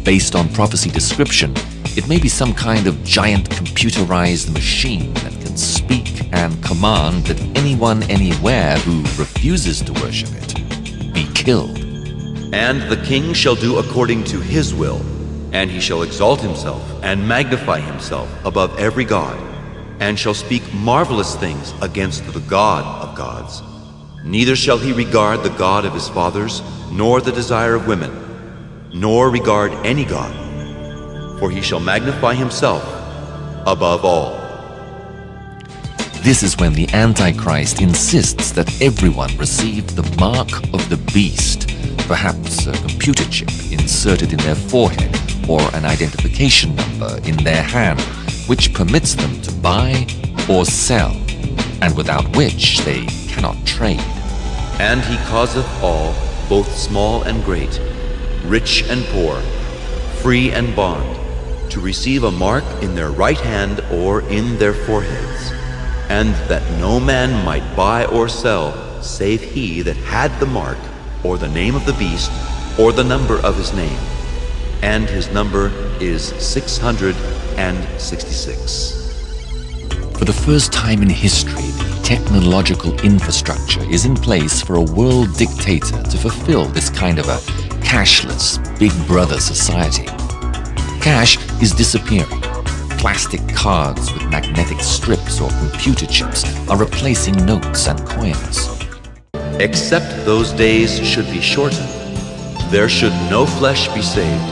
Based on prophecy description, it may be some kind of giant computerized machine that can speak and command that anyone anywhere who refuses to worship it be killed. And the king shall do according to his will, and he shall exalt himself and magnify himself above every god, and shall speak marvelous things against the God of gods. Neither shall he regard the God of his fathers, nor the desire of women, nor regard any god, for he shall magnify himself above all. This is when the Antichrist insists that everyone receive the mark of the beast, perhaps a computer chip inserted in their forehead or an identification number in their hand, which permits them to buy or sell, and without which they cannot trade. And he causeth all, both small and great, rich and poor, free and bond, to receive a mark in their right hand or in their foreheads, and that no man might buy or sell, save he that had the mark, or the name of the beast, or the number of his name. And his number is 666. For the first time in history, the technological infrastructure is in place for a world dictator to fulfill this kind of a cashless, big brother society. Cash is disappearing. Plastic cards with magnetic strips or computer chips are replacing notes and coins. Except those days should be shortened, there should no flesh be saved.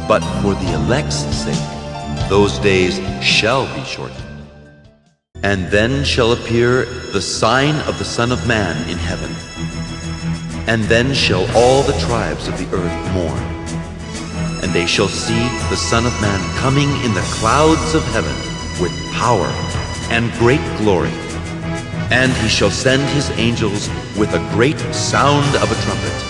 But for the elect's sake, those days shall be shortened. And then shall appear the sign of the Son of Man in heaven. And then shall all the tribes of the earth mourn. And they shall see the Son of Man coming in the clouds of heaven with power and great glory. And he shall send his angels with a great sound of a trumpet,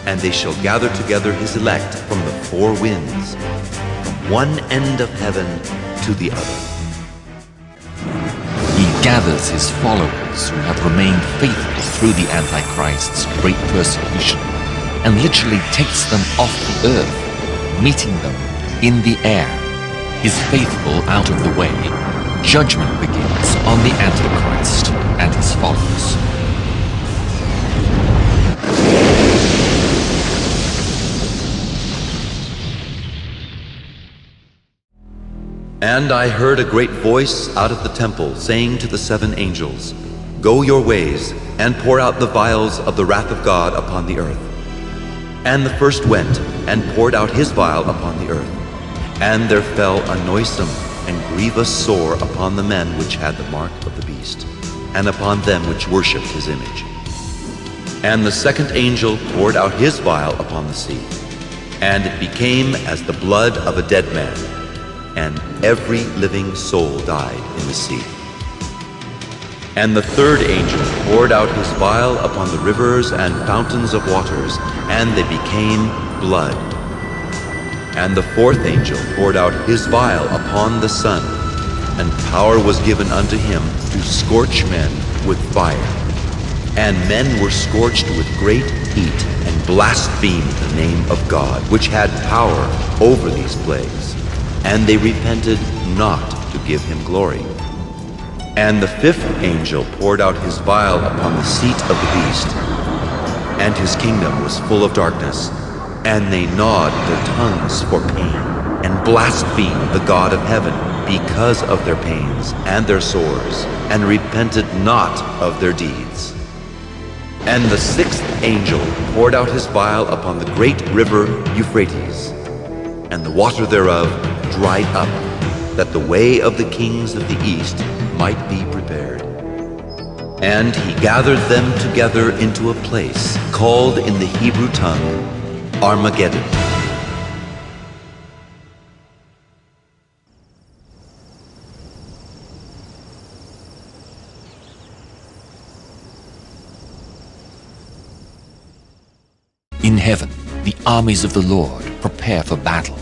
and they shall gather together his elect from the four winds, from one end of heaven to the other. He gathers his followers who have remained faithful through the Antichrist's great persecution and literally takes them off the earth, meeting them in the air. His faithful out of the way, judgment begins on the Antichrist and his followers. And I heard a great voice out of the temple, saying to the seven angels, Go your ways, and pour out the vials of the wrath of God upon the earth. And the first went, and poured out his vial upon the earth. And there fell a noisome and grievous sore upon the men which had the mark of the beast, and upon them which worshipped his image. And the second angel poured out his vial upon the sea, and it became as the blood of a dead man, and every living soul died in the sea. And the third angel poured out his vial upon the rivers and fountains of waters, and they became blood. And the fourth angel poured out his vial upon the sun, and power was given unto him to scorch men with fire. And men were scorched with great heat, and blasphemed the name of God, which had power over these plagues. And they repented not to give him glory. And the fifth angel poured out his vial upon the seat of the beast, and his kingdom was full of darkness, and they gnawed their tongues for pain, and blasphemed the God of heaven because of their pains and their sores, and repented not of their deeds. And the sixth angel poured out his vial upon the great river Euphrates, and the water thereof dried up, that the way of the kings of the east might be prepared. And he gathered them together into a place called in the Hebrew tongue Armageddon. In heaven, the armies of the Lord prepare for battle.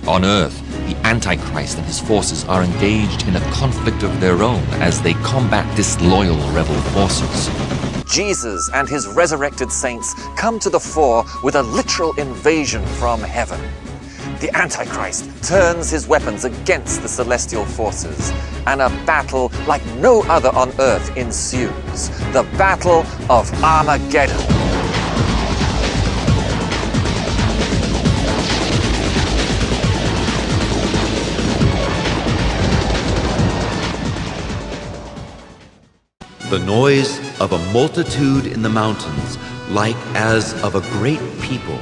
On earth, the Antichrist and his forces are engaged in a conflict of their own as they combat disloyal rebel forces. Jesus and his resurrected saints come to the fore with a literal invasion from heaven. The Antichrist turns his weapons against the celestial forces, and a battle like no other on earth ensues. The Battle of Armageddon. The noise of a multitude in the mountains, like as of a great people,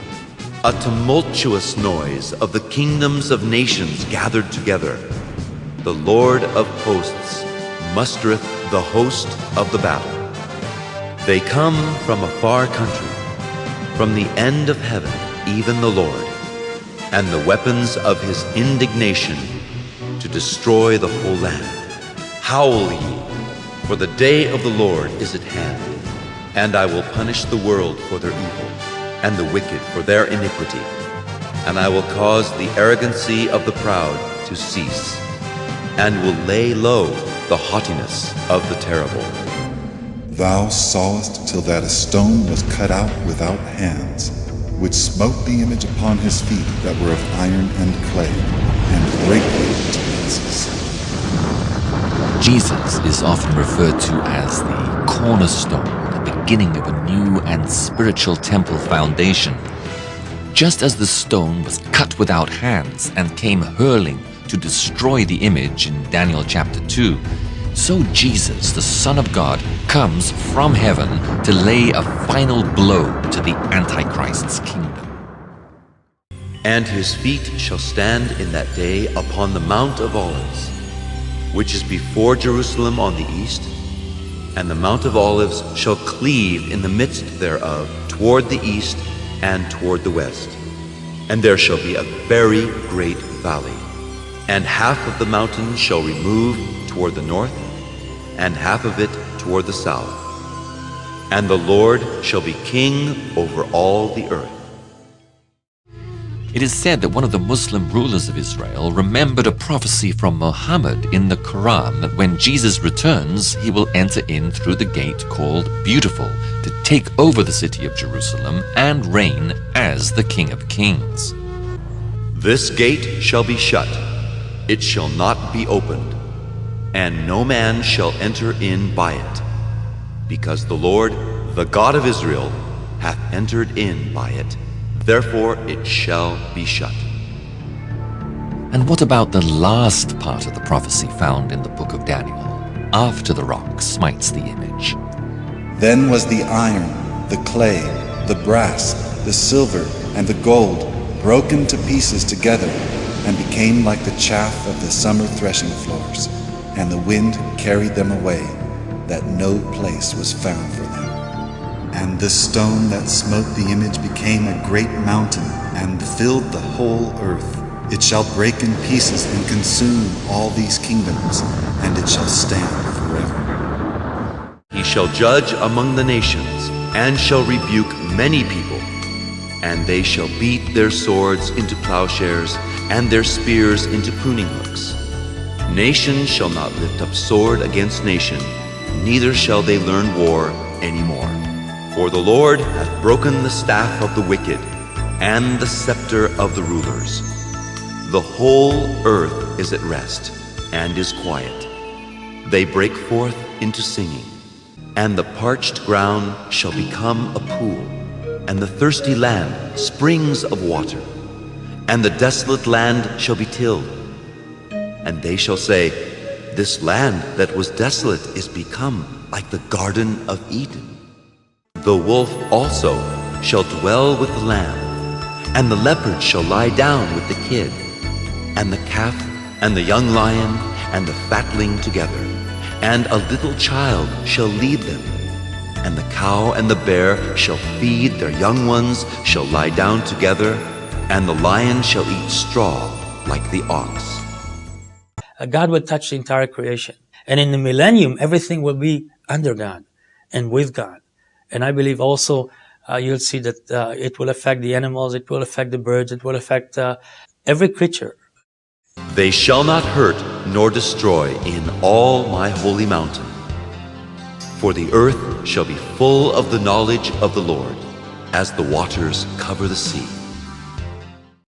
a tumultuous noise of the kingdoms of nations gathered together. The Lord of hosts mustereth the host of the battle. They come from a far country, from the end of heaven, even the Lord, and the weapons of his indignation to destroy the whole land. Howl ye, for the day of the Lord is at hand, and I will punish the world for their evil, and the wicked for their iniquity. And I will cause the arrogancy of the proud to cease, and will lay low the haughtiness of the terrible. Thou sawest till that a stone was cut out without hands, which smote the image upon his feet that were of iron and clay, and brake them to pieces. Jesus is often referred to as the cornerstone, the beginning of a new and spiritual temple foundation. Just as the stone was cut without hands and came hurling to destroy the image in Daniel chapter 2, so Jesus, the Son of God, comes from heaven to lay a final blow to the Antichrist's kingdom. And his feet shall stand in that day upon the Mount of Olives, which is before Jerusalem on the east, and the Mount of Olives shall cleave in the midst thereof toward the east and toward the west. And there shall be a very great valley, and half of the mountain shall remove toward the north, and half of it toward the south. And the Lord shall be king over all the earth. It is said that one of the Muslim rulers of Israel remembered a prophecy from Muhammad in the Quran that when Jesus returns, he will enter in through the gate called Beautiful to take over the city of Jerusalem and reign as the King of Kings. This gate shall be shut, it shall not be opened, and no man shall enter in by it, because the Lord, the God of Israel, hath entered in by it. Therefore it shall be shut. And what about the last part of the prophecy found in the book of Daniel, after the rock smites the image? Then was the iron, the clay, the brass, the silver, and the gold broken to pieces together, and became like the chaff of the summer threshing floors, and the wind carried them away, that no place was found for them. And the stone that smote the image became a great mountain, and filled the whole earth. It shall break in pieces and consume all these kingdoms, and it shall stand forever. He shall judge among the nations, and shall rebuke many people. And they shall beat their swords into plowshares, and their spears into pruning hooks. Nation shall not lift up sword against nation, neither shall they learn war any more. For the Lord hath broken the staff of the wicked, and the scepter of the rulers. The whole earth is at rest, and is quiet. They break forth into singing, and the parched ground shall become a pool, and the thirsty land springs of water, and the desolate land shall be tilled. And they shall say, This land that was desolate is become like the Garden of Eden. The wolf also shall dwell with the lamb, and the leopard shall lie down with the kid, and the calf, and the young lion, and the fatling together, and a little child shall lead them. And the cow and the bear shall feed their young ones, shall lie down together, and the lion shall eat straw like the ox. God will touch the entire creation. And in the millennium, everything will be under God and with God. And I believe also you'll see that it will affect the animals, it will affect the birds, it will affect every creature. They shall not hurt nor destroy in all my holy mountain. For the earth shall be full of the knowledge of the Lord, as the waters cover the sea.